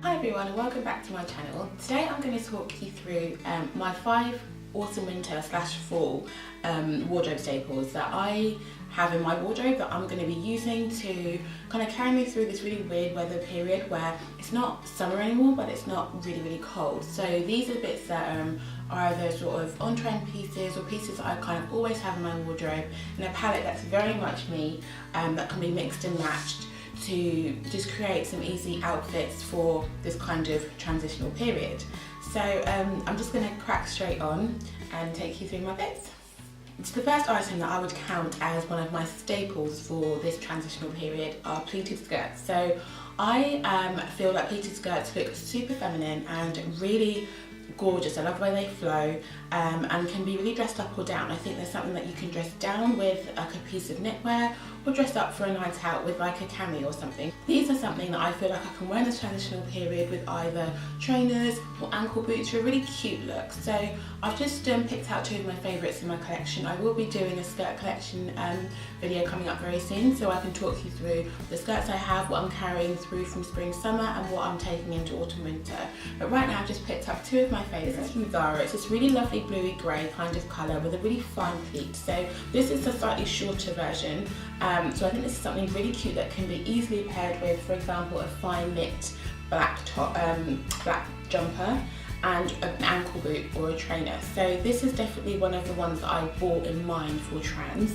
Hi everyone and welcome back to my channel. Today I'm going to talk you through my 5 autumn winter / fall wardrobe staples that I have in my wardrobe that I'm going to be using to kind of carry me through this really weird weather period where it's not summer anymore but it's not really cold. So these are bits that are either sort of on-trend pieces or pieces that I kind of always have in my wardrobe in a palette that's very much me, that can be mixed and matched to just create some easy outfits for this kind of transitional period. So I'm just going to crack straight on and take you through my bits. So the first item that I would count as one of my staples for this transitional period are pleated skirts. So I feel like pleated skirts look super feminine and really gorgeous. I love the way they flow and can be really dressed up or down. I think there's something that you can dress down with like a piece of knitwear or dress up for a night out with like a cami or something. These are something that I feel like I can wear in this transitional period with either trainers or ankle boots for a really cute look. So I've just picked out 2 of my favourites in my collection. I will be doing a skirt collection video coming up very soon, so I can talk you through the skirts I have, what I'm carrying through from spring summer and what I'm taking into autumn winter. But right now I've just picked up 2 of my favourites. This is from Zara. It's this really lovely bluey grey kind of colour with a really fine pleat. So this is a slightly shorter version. So I think this is something really cute that can be easily paired with, for example, a fine knit black top, black jumper and an ankle boot or a trainer. So this is definitely one of the ones that I bought in mind for trans.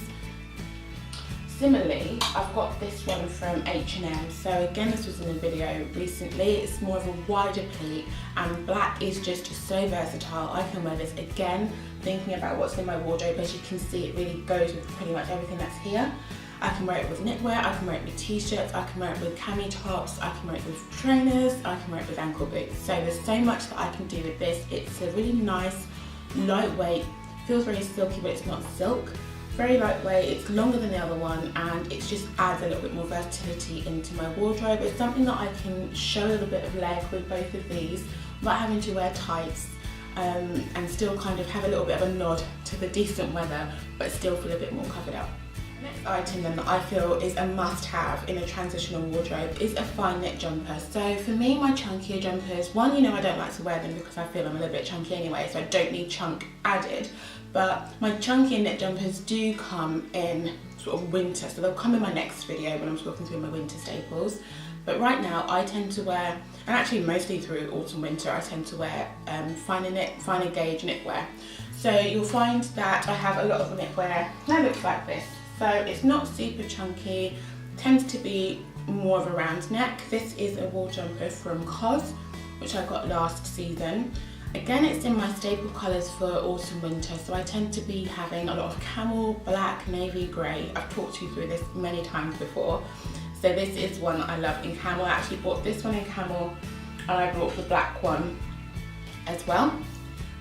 Similarly, I've got this one from H&M. So again, this was in a video recently. It's more of a wider pleat and black is just so versatile. I can wear this again, thinking about what's in my wardrobe. As you can see, it really goes with pretty much everything that's here. I can wear it with knitwear, I can wear it with t-shirts, I can wear it with cami tops, I can wear it with trainers, I can wear it with ankle boots. So there's so much that I can do with this. It's a really nice, lightweight, feels very silky but it's not silk. Very lightweight, it's longer than the other one and it just adds a little bit more versatility into my wardrobe. It's something that I can show a little bit of leg with both of these without having to wear tights and still kind of have a little bit of a nod to the decent weather but still feel a bit more covered up. The next item then that I feel is a must-have in a transitional wardrobe is a fine knit jumper. So for me, my chunkier jumpers, one, you know, I don't like to wear them because I feel I'm a little bit chunky anyway, so I don't need chunk added. But my chunkier knit jumpers do come in sort of winter, so they'll come in my next video when I'm talking through my winter staples. But right now I tend to wear, and actually mostly through autumn winter, I tend to wear finer gauge knitwear. So you'll find that I have a lot of knitwear that looks like this. So it's not super chunky, tends to be more of a round neck. This is a wool jumper from COS, which I got last season. Again, it's in my staple colours for autumn winter, so I tend to be having a lot of camel, black, navy, grey. I've talked you through this many times before. So this is one that I love in camel. I actually bought this one in camel and I bought the black one as well.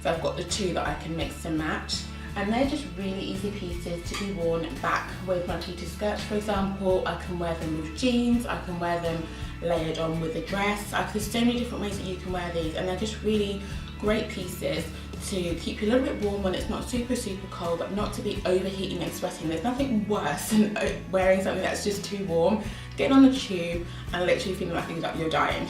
So I've got the 2 that I can mix and match. And they're just really easy pieces to be worn back with my pleated skirts, for example. I can wear them with jeans, I can wear them layered on with a dress. There's so many different ways that you can wear these and they're just really great pieces to keep you a little bit warm when it's not super cold, but not to be overheating and sweating. There's nothing worse than wearing something that's just too warm, getting on the tube and literally feeling like you're dying,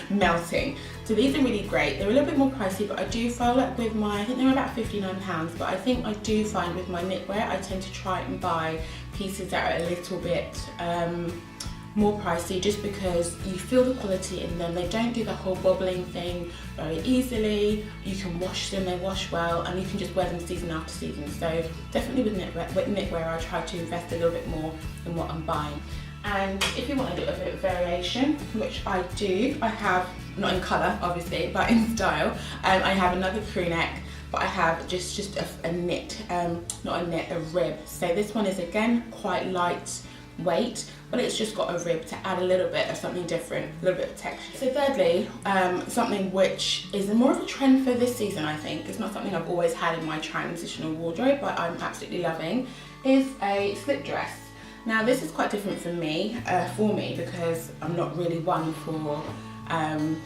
melting. So these are really great. They're a little bit more pricey, but I do feel like with my, I think they're about £59, but I think I do find with my knitwear, I tend to try and buy pieces that are a little bit more pricey just because you feel the quality in them. They don't do the whole wobbling thing very easily. You can wash them, they wash well, and you can just wear them season after season. So definitely with knitwear I try to invest a little bit more in what I'm buying. And if you want a little bit of variation, which I do, I have, not in colour obviously, but in style, I have another crew neck, but I have just a knit, not a knit, a rib. So this one is again quite light weight, but it's just got a rib to add a little bit of something different, a little bit of texture. So thirdly, something which is more of a trend for this season, I think, it's not something I've always had in my transitional wardrobe, but I'm absolutely loving, is a slip dress. Now this is quite different for me because I'm not really one for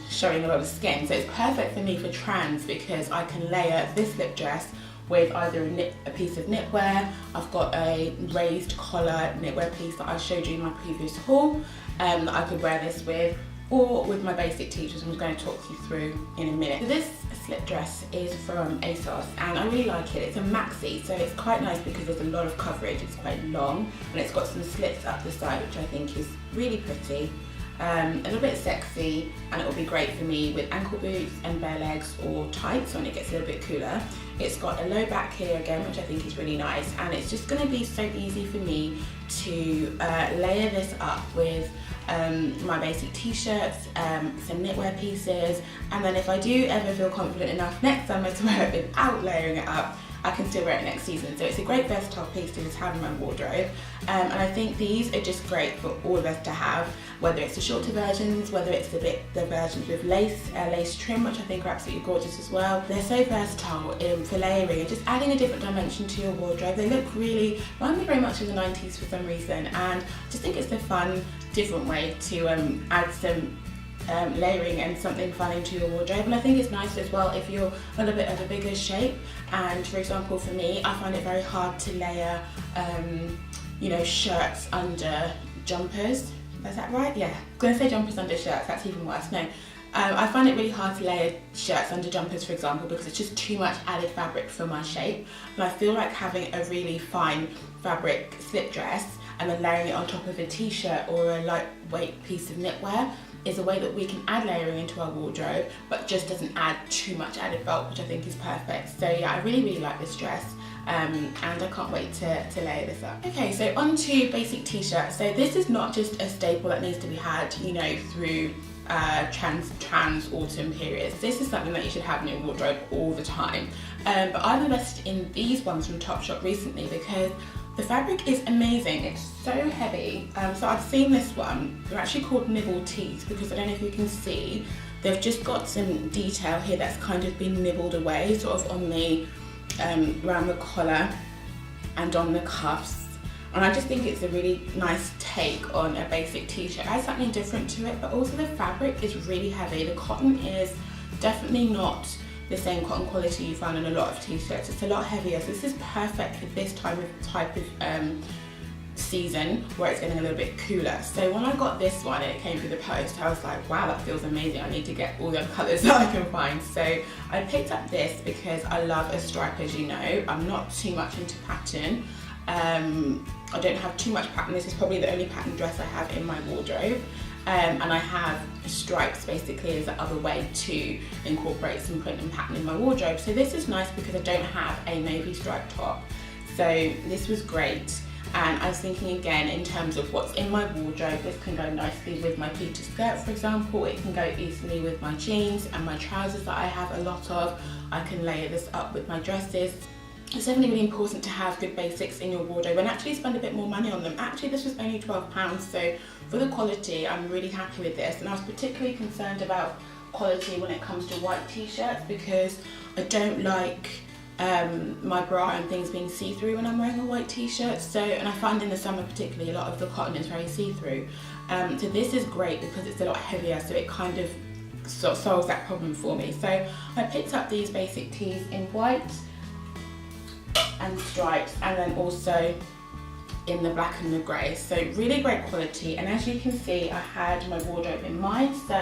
showing a lot of skin, so it's perfect for me for trans because I can layer this slip dress with either a piece of knitwear. I've got a raised collar knitwear piece that I showed you in my previous haul that I could wear this with, or with my basic t-shirts I'm going to talk you through in a minute. So this slip dress is from ASOS and I really like it. It's a maxi, so it's quite nice because there's a lot of coverage. It's quite long and it's got some slits up the side, which I think is really pretty. A little bit sexy, and it will be great for me with ankle boots and bare legs or tights when it gets a little bit cooler. It's got a low back here again, which I think is really nice, and it's just going to be so easy for me to layer this up with my basic t-shirts, some knitwear pieces, and then if I do ever feel confident enough next summer to wear it without layering it up, I can still wear it next season. So it's a great versatile piece to just have in my wardrobe, and I think these are just great for all of us to have, whether it's the shorter versions, whether it's the versions with lace trim, which I think are absolutely gorgeous as well. They're so versatile for layering and just adding a different dimension to your wardrobe. They look really, remind me very much of the 90s for some reason, and I just think it's a fun, different way to add some layering and something fun into your wardrobe. And I think it's nice as well if you're a little bit of a bigger shape, and for example for me, I find it very hard to layer you know, shirts under jumpers. Is that right? Yeah, I'm going to say jumpers under shirts, that's even worse. No, I find it really hard to layer shirts under jumpers, for example, because it's just too much added fabric for my shape, and I feel like having a really fine fabric slip dress and then layering it on top of a t-shirt or a lightweight piece of knitwear is a way that we can add layering into our wardrobe, but just doesn't add too much added bulk, which I think is perfect. So yeah, I really like this dress, and I can't wait to layer this up. Okay, so on to basic t-shirts. So this is not just a staple that needs to be had, you know, through trans autumn periods. This is something that you should have in your wardrobe all the time. But I've invested in these ones from Topshop recently because the fabric is amazing. It's so heavy. So I've seen this one. They're actually called nibble tees because I don't know if you can see, they've just got some detail here that's kind of been nibbled away, sort of on the around the collar and on the cuffs. And I just think it's a really nice take on a basic t-shirt. It adds something different to it, but also the fabric is really heavy. The cotton is definitely not the same cotton quality you find in a lot of t-shirts. It's a lot heavier, so this is perfect for this type of season where it's getting a little bit cooler. So when I got this one and it came through the post, I was like, wow, that feels amazing. I need to get all the other colours that I can find. So I picked up this because I love a stripe, as you know. I'm not too much into pattern. I don't have too much pattern. This is probably the only pattern dress I have in my wardrobe. And I have stripes basically as the other way to incorporate some print and pattern in my wardrobe. So this is nice because I don't have a navy stripe top. So this was great. And I was thinking again in terms of what's in my wardrobe, this can go nicely with my pleated skirt, for example. It can go easily with my jeans and my trousers that I have a lot of. I can layer this up with my dresses. It's definitely really important to have good basics in your wardrobe and actually spend a bit more money on them. Actually, this was only £12, so for the quality, I'm really happy with this. And I was particularly concerned about quality when it comes to white t-shirts because I don't like my bra and things being see-through when I'm wearing a white t-shirt. So, and I find in the summer particularly, a lot of the cotton is very see-through. So this is great because it's a lot heavier, so it kind of solves that problem for me. So I picked up these basic tees in white and stripes, and then also in the black and the grey. So really great quality, and as you can see, I had my wardrobe in mind, so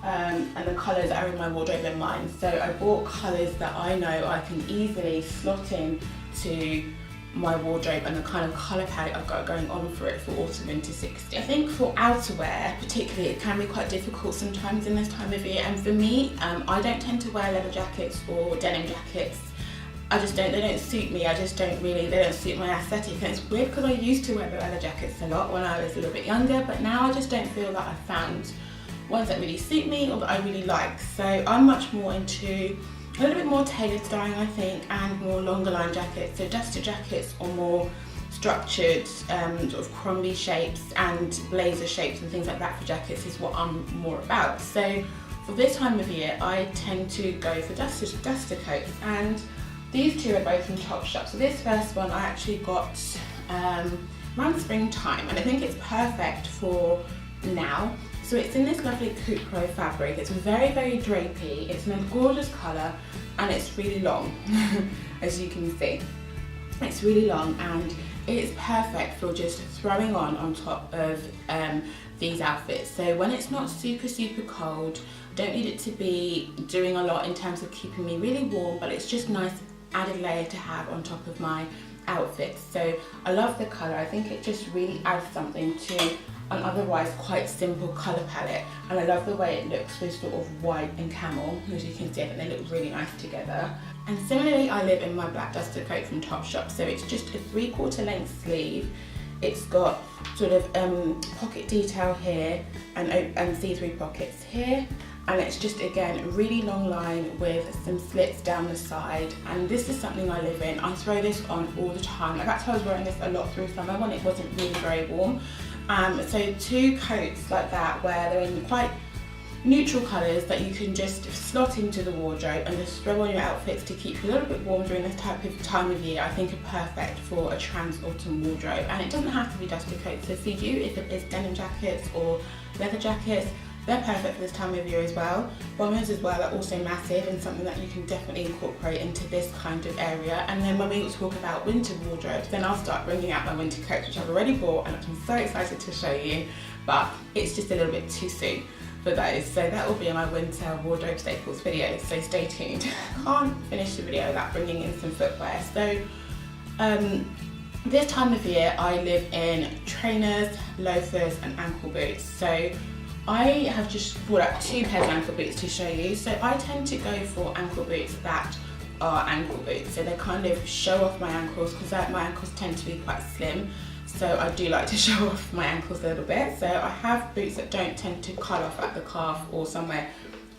and the colours that are in my wardrobe in mind. So I bought colours that I know I can easily slot in to my wardrobe and the kind of colour palette I've got going on for it for autumn winter 60. I think for outerwear particularly, it can be quite difficult sometimes in this time of year, and for me, I don't tend to wear leather jackets or denim jackets. They don't suit me. They don't suit my aesthetic. And it's weird because I used to wear the leather jackets a lot when I was a little bit younger, but now I just don't feel that I've found ones that really suit me or that I really like. So I'm much more into a little bit more tailored styling, I think, and more longer line jackets. So duster jackets or more structured sort of crombie shapes and blazer shapes and things like that for jackets is what I'm more about. So for this time of year, I tend to go for duster coats, and these two are both from Topshop. So this first one I actually got around springtime, and I think it's perfect for now. So it's in this lovely Coupe fabric. It's very, very drapey. It's in a gorgeous colour, and it's really long, as you can see. It's really long, and it's perfect for just throwing on top of these outfits. So when it's not super cold, don't need it to be doing a lot in terms of keeping me really warm, but it's just nice added layer to have on top of my outfits. So I love the colour. I think it just really adds something to an otherwise quite simple colour palette, and I love the way it looks with sort of white and camel. As you can see, I think they look really nice together. And similarly, I live in my black duster coat from Topshop, so it's just a 3/4 length sleeve. It's got sort of pocket detail here and see-through pockets here, and it's just, again, a really long line with some slits down the side. And this is something I live in. I throw this on all the time. Like, actually I was wearing this a lot through summer when it wasn't really very warm. So 2 coats like that, where they're in quite neutral colours that you can just slot into the wardrobe and just throw on your outfits to keep you a little bit warm during this type of time of year, I think are perfect for a trans autumn wardrobe. And it doesn't have to be duster coats. So for you, if it is denim jackets or leather jackets, they're perfect for this time of year as well. Bombers as well are also massive and something that you can definitely incorporate into this kind of area. And then when we talk about winter wardrobes, then I'll start bringing out my winter coats, which I've already bought and I'm so excited to show you, but it's just a little bit too soon for those. So that will be in my winter wardrobe staples video, so stay tuned. Can't finish the video without bringing in some footwear. So this time of year I live in trainers, loafers and ankle boots. So I have just brought out 2 pairs of ankle boots to show you. So I tend to go for ankle boots that are ankle boots, so they kind of show off my ankles, because my ankles tend to be quite slim. So I do like to show off my ankles a little bit. So I have boots that don't tend to cut off at the calf or somewhere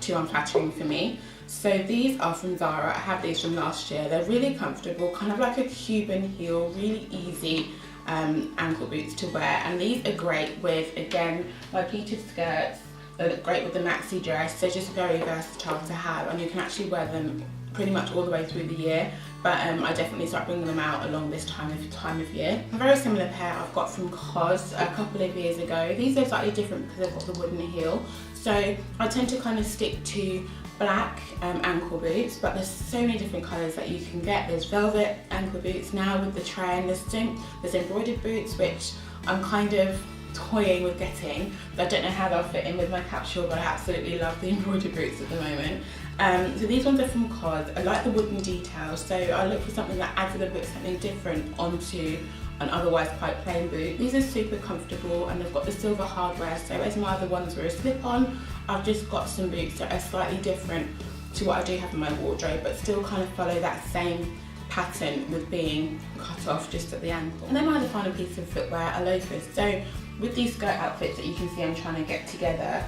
too unflattering for me. So these are from Zara. I have these from last year. They're really comfortable, kind of like a Cuban heel, really easy ankle boots to wear. And these are great with, again, my pleated skirts. They look great with the maxi dress. They're just very versatile to have, and you can actually wear them pretty much all the way through the year. But I definitely start bringing them out along this time of year. A very similar pair I've got from COS a couple of years ago. These are slightly different because they've got the wooden heel. So I tend to kind of stick to black ankle boots, but there's so many different colours that you can get. There's velvet ankle boots now with the trend. There's embroidered boots, which I'm kind of toying with getting. I don't know how they'll fit in with my capsule, but I absolutely love the embroidered boots at the moment. So these ones are from COS. I like the wooden details, so I look for something that adds a little bit something different onto an otherwise quite plain boot. These are super comfortable and they've got the silver hardware, so as my other ones were a slip-on, I've just got some boots that are slightly different to what I do have in my wardrobe, but still kind of follow that same pattern with being cut off just at the ankle. And then my other final piece of footwear are loafers. So with these skirt outfits that you can see I'm trying to get together,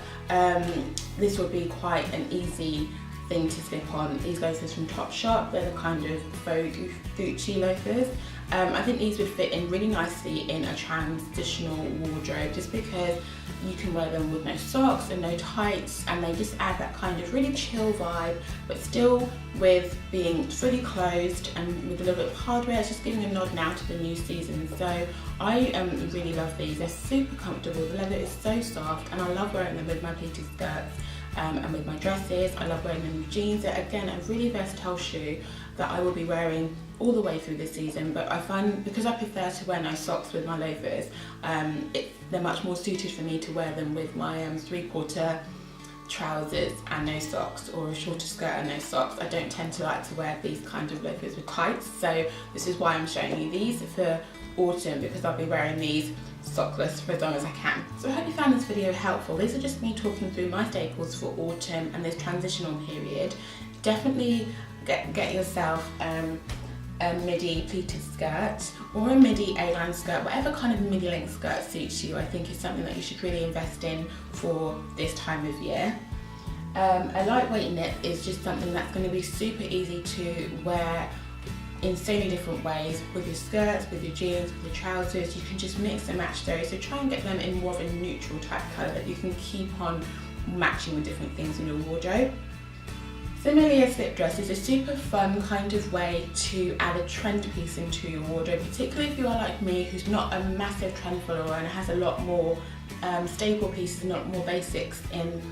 this would be quite an easy thing to slip on. These loafers from Topshop, they're the kind of faux Gucci loafers. I think these would fit in really nicely in a transitional wardrobe, just because you can wear them with no socks and no tights, and they just add that kind of really chill vibe, but still with being fully closed and with a little bit of hardware. It's just giving a nod now to the new season. So I really love these. They're super comfortable. The leather is so soft, and I love wearing them with my pleated skirts and with my dresses. I love wearing them with jeans. They're, again, a really versatile shoe that I will be wearing all the way through this season, but I find, because I prefer to wear no socks with my loafers, they're much more suited for me to wear them with my 3/4 trousers and no socks, or a shorter skirt and no socks. I don't tend to like to wear these kind of loafers with tights, so this is why I'm showing you these for autumn, because I'll be wearing these sockless for as long as I can. So I hope you found this video helpful. These are just me talking through my staples for autumn and this transitional period. Definitely get yourself a midi pleated skirt or a midi A-line skirt. Whatever kind of midi length skirt suits you, I think is something that you should really invest in for this time of year. A lightweight knit is just something that's going to be super easy to wear in so many different ways, with your skirts, with your jeans, with your trousers. You can just mix and match those, so try and get them in more of a neutral type colour that you can keep on matching with different things in your wardrobe. Similarly, a slip dress is a super fun kind of way to add a trend piece into your wardrobe, particularly if you are like me, who's not a massive trend follower and has a lot more staple pieces and a lot more basics in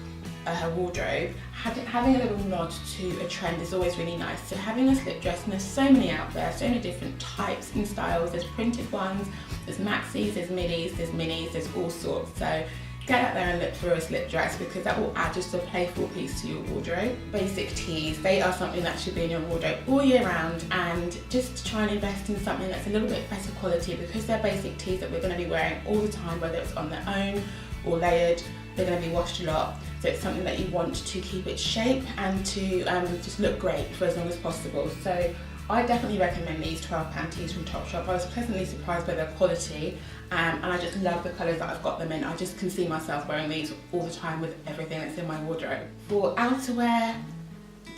her wardrobe, having a little nod to a trend is always really nice. So having a slip dress, and there's so many out there, so many different types and styles. There's printed ones, there's maxis, there's middies, there's minis, there's all sorts. So get out there and look for a slip dress, because that will add just a playful piece to your wardrobe. Basic tees, they are something that should be in your wardrobe all year round, and just try and invest in something that's a little bit better quality, because they're basic tees that we're going to be wearing all the time, whether it's on their own or layered. They're going to be washed a lot, so it's something that you want to keep its shape and to just look great for as long as possible. So I definitely recommend these 12 pound tees from Topshop. I was pleasantly surprised by their quality, and I just love the colours that I've got them in. I just can see myself wearing these all the time with everything that's in my wardrobe. For outerwear,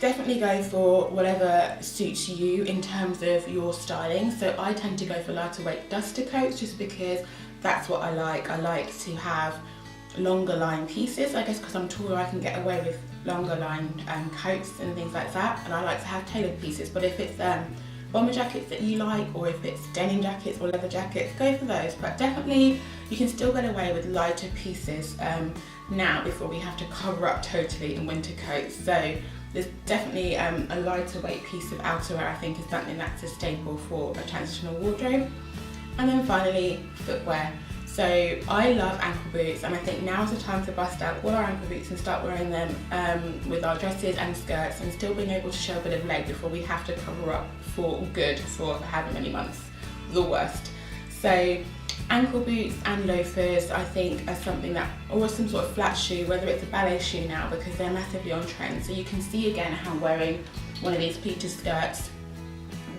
definitely go for whatever suits you in terms of your styling. So I tend to go for lighter weight duster coats, just because that's what I like. I like to have longer line pieces. I guess because I'm taller, I can get away with longer line coats and things like that, and I like to have tailored pieces. But if it's bomber jackets that you like, or if it's denim jackets or leather jackets, go for those. But definitely you can still get away with lighter pieces now, before we have to cover up totally in winter coats. So there's definitely a lighter weight piece of outerwear, I think, is something that's a staple for a transitional wardrobe. And then finally, footwear. So I love ankle boots, and I think now's the time to bust out all our ankle boots and start wearing them with our dresses and skirts, and still being able to show a bit of leg before we have to cover up for good for however many months, the worst. So ankle boots and loafers, I think, are something that, or some sort of flat shoe, whether it's a ballet shoe now, because they're massively on trend. So you can see again how wearing one of these pleated skirts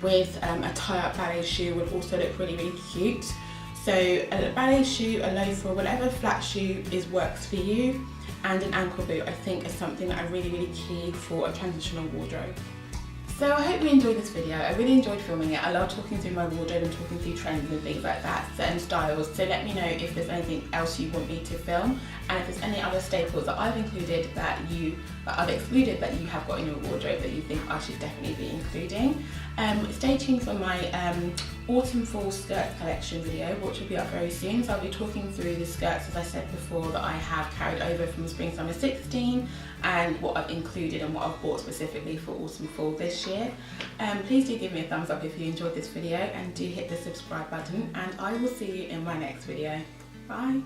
with a tie-up ballet shoe would also look really, really cute. So a ballet shoe, a loafer, whatever flat shoe works for you, and an ankle boot, I think, is something that are really, really key for a transitional wardrobe. So I hope you enjoyed this video. I really enjoyed filming it. I love talking through my wardrobe and talking through trends and things like that, certain styles. So let me know if there's anything else you want me to film, and if there's any other staples that I've included that I've excluded that you have got in your wardrobe that you think I should definitely be including. Stay tuned for my autumn fall skirt collection video, which will be up very soon. So I'll be talking through the skirts, as I said before, that I have carried over from spring summer 16, and what I've included and what I've bought specifically for autumn fall this year. Please do give me a thumbs up if you enjoyed this video, and do hit the subscribe button, and I will see you in my next video. Bye.